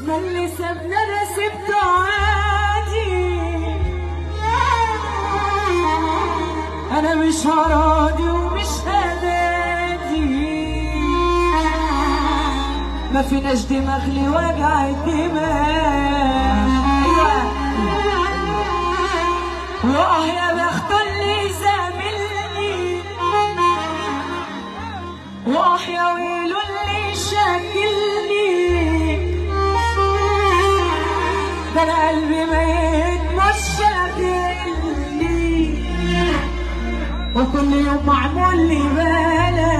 ما اللي سابنا انا سبته عادي، انا مش هراضي ومش هنادي، ما فيناش دماغ لي وجع الدماغ. واه يا بخت اللي زاملني، واه يا ويلو اللي شاكلني، ده انا قلبي ميت مش شاغلني، وكل يوم معمول لي بلاء.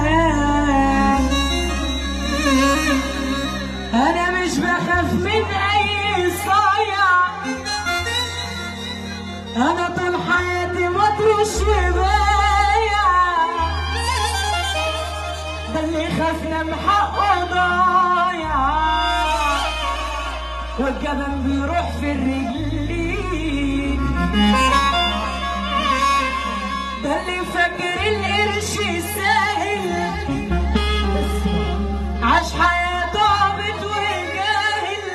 انا مش بخاف من اي صايع، انا طول حياتي مطروش وبايع، ده اللي خافنا بحقه ضايع، والجبل بيروح في الرجلين، ده اللي فاكر القرش ساهل، عاش حياته عبط وجاهل،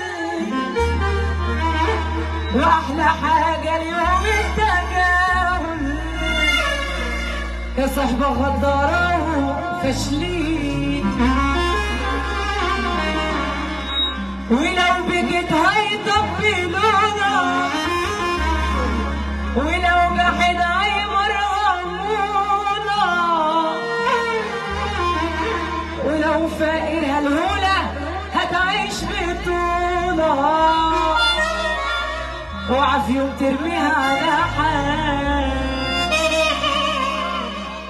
واحلى حاجه اليوم التجاهل، يا صاحبه غداره وفاشلين، ولو بكت هيطبلونا، ولو جحد هيمرهمونا، ولو فقير هالهولة هتعيش بطولة، اوعى في يوم ترميها على حال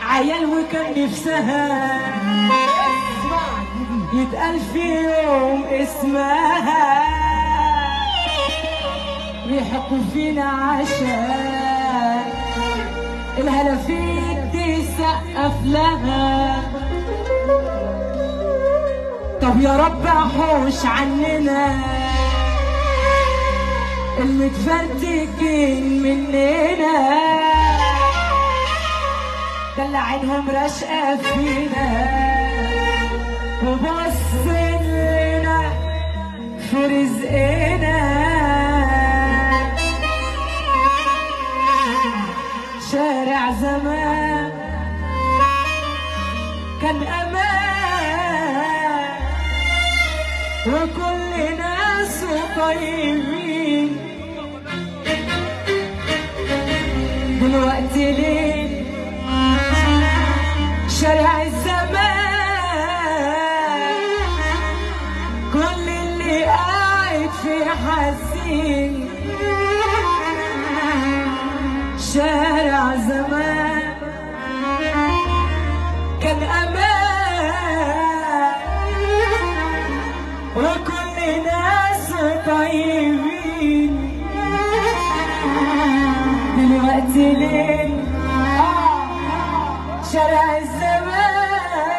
عيال وكان نفسها يتقال في يوم اسمها، بيحكوا فينا عشان الهلافيت تسقف لها. طب يا رب احوش عننا المتفرتكين مننا، دلع عينهم رشقة فينا وبص لنا في رزقنا، شارع زمان كان امان وكل ناس طيبين، دلوقتي ليه شارع الزمان كل اللي قاعد فيه حزين، شارع زمان كان امان وكل ناس طيبين، دلوقتي ليه شارع الزمان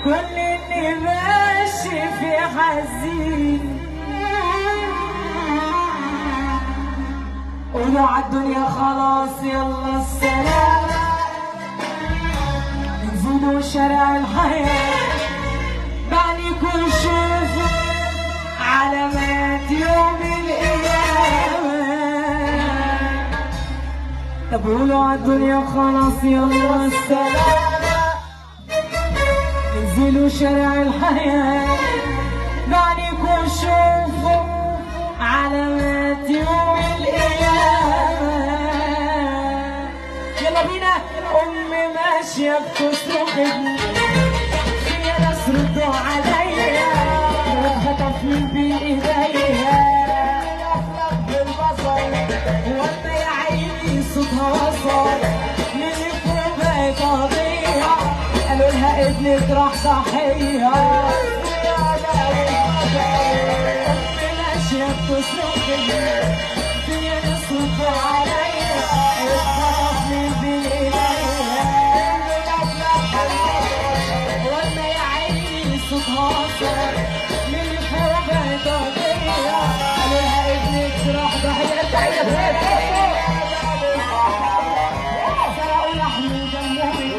كل اللي ماشي في حزين. قولوا عالدنيا خلاص يلا السلام، انزلوا شارع الحياة بعدكم شوفوا علامات يوم القيامة. طب قولوا عالدنيا خلاص يلا السلام، انزلوا شارع الحياة بعدكم شوفوا علامات يوم القيامة. يلا بينا. أمي ماشية بتصرخ يا ناس ردوا عليا، واتخطف من بين ايديا بالبصر، واما يا عيني صوتها وصل من فوق بقت قضية، قالوا لها ابنك راح ضحية. أمي ماشية بتصرخ يا ناس ردوا عليا، واتخطف من بين ايديا، واما يا عيني صوتها وصل من فوق بقت قضية، قالوا لها ابنك راح ضحية. سرقوا لحم دمهم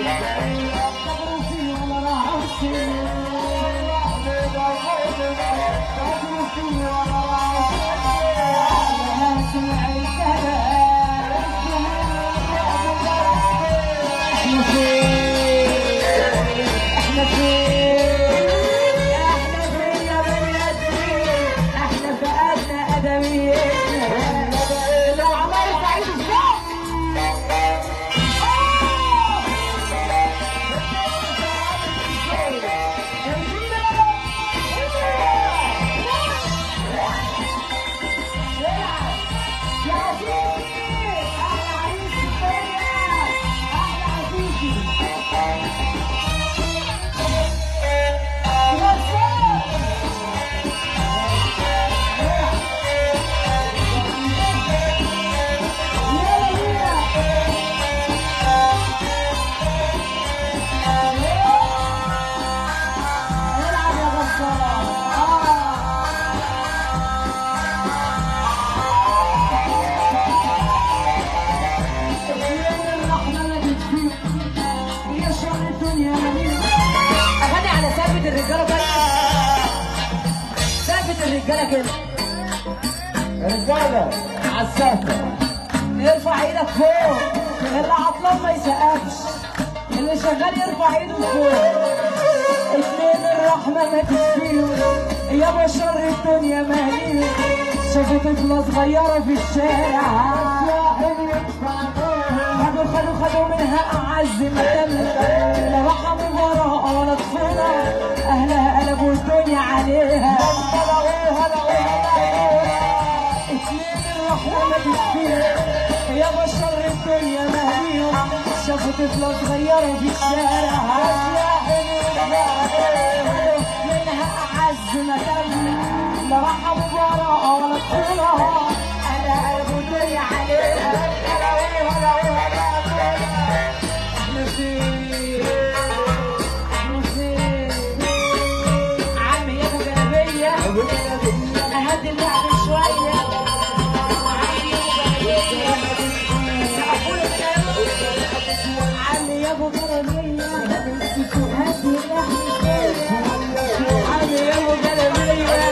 قبروا فيه ولا راحوا السنين. الرجاله كده. رجاله عالسفر ارفع ايدك فوق، اللي عطلان ما يسقفش، اللي شغال يرفع ايده فوق. اتنين الرحمه ما تشفيهم يا بشر الدنيا ماليه، شافوا طفله صغيره في الشارع خدوا منها اعز ما تملك، لا رحموا وراء ولا طفوله، اهلها قلبوا الدنيا عليها. اتنين الرحمه ما تشفيهم يا بشر الدنيا مهديهم، شافوا طفله صغيره في الشارع منها اعز ما تملك، لا رحموا وراء ولا طفوله، اهلها قلبوا الدنيا عليها. عمي يا ابو جلابيه اهدي اللعب شويه. عمي يا ابو جلابيه هدي اللعب شويه. عمي يا ابو جلابيه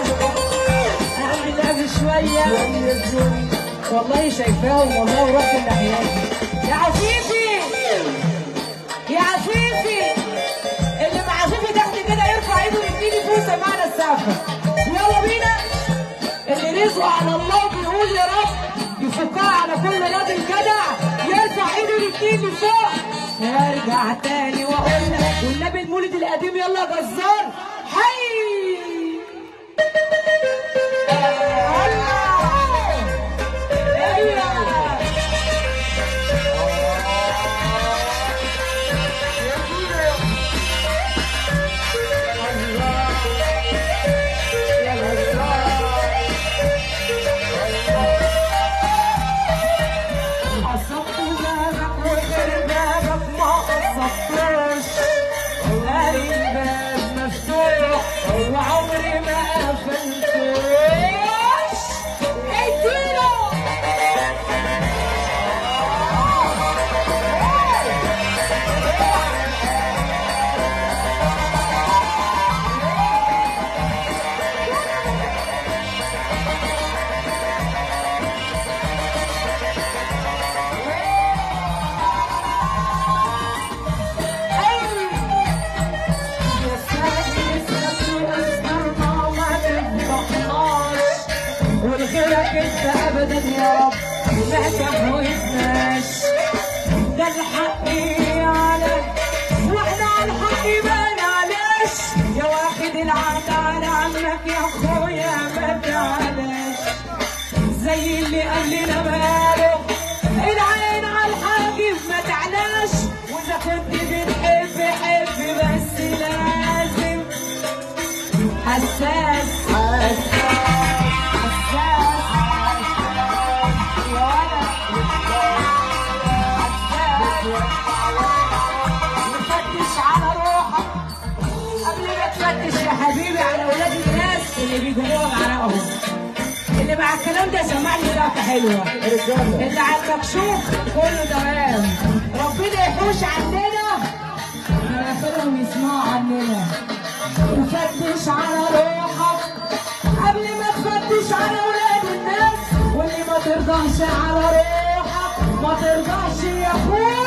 اهدي اللعب شويه. والله شايفاهم والله ورب الناحيات. يا عفيفي يا عفيفي، اللي مع عفيفي تحت كده يرفع ايده ويديني فوسه معنا السقفه. يلا بينا. اللي رزقه على الله بيقول يا رب يفكها على كل راجل جدع، يرفع ايده ويديني فوق. ارجع تاني واقول لك والنبي المولد القديم يلا يا جزار حي. وعمري ما قفلتوش. اديله والغيرك انت ابدا يا رب ما تحوزناش. ده الحق عليك واحنا على الحق ما نعلاش، يا واخد العهد على عمك يا اخويا ما تعلاش. زي اللي قال لنا ماله العين على الحاجب ما تعلاش، واذا كنت بتحب حب بس لازم حساس فتش يا حبيبي على اولاد الناس اللي بيجيبوها بعرقهم. اللي مع الكلام ده سمعني لقطه حلوه. اللي على المكشوف كله تمام. ربنا يحوش عننا مناخيرهم يسمعوا عننا. وفتش على روحك قبل ما تفتش على اولاد الناس، واللي ما ترضاش على روحك ما ترضاش يا اخويا.